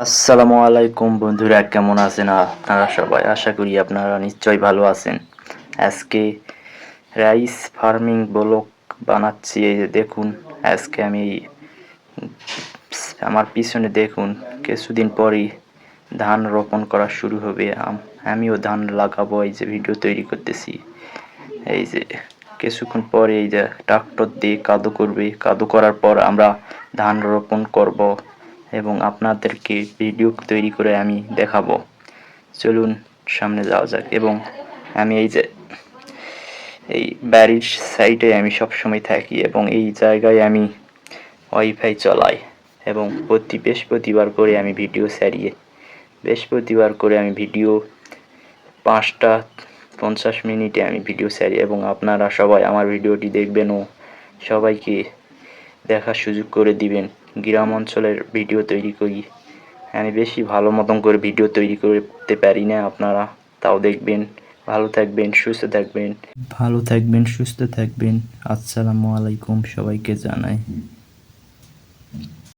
আসসালামু আলাইকুম বন্ধুরা, কেমন আছেন আপনারা সবাই? আশা করি আপনারা নিশ্চয়ই ভালো আছেন। আজকে রাইস ফার্মিং ব্লগ বানাচ্ছি। এই যে দেখুন, আজকে আমি আমার পিছনে দেখুন, কিছুদিন পরই ধান রোপণ করা শুরু হবে। আমিও ধান লাগাবো, এই যে ভিডিও তৈরি করতেছি। এই যে কিছুক্ষণ পরে এই যে ট্রাক্টর দিয়ে কাদো করবে, কাদো করার পর আমরা ধান রোপণ করব এবং আপনাদেরকে ভিডিও তৈরি করে আমি দেখাবো। চলুন সামনে যাওয়া যাক। এবং আমি এই বাড়ির সাইডে আমি সবসময় থাকি এবং এই জায়গায় আমি ওয়াইফাই চালাই এবং প্রতি বৃহস্পতিবার করে আমি ভিডিও ছাড়িয়ে বৃহস্পতিবার করে আমি ভিডিও 5টা 50 মিনিটে আমি ভিডিও ছাড়ি এবং আপনারা সবাই আমার ভিডিওটি দেখবেন ও সবাইকে দেখার সুযোগ করে দিবেন। গ্রাম অঞ্চলের ভিডিও তৈরি করি, আমি বেশি ভালো মতন করে ভিডিও তৈরি করতে পারি না, আপনারা তাও দেখবেন। ভালো থাকবেন সুস্থ থাকবেন। আসসালামু আলাইকুম সবাইকে জানাই।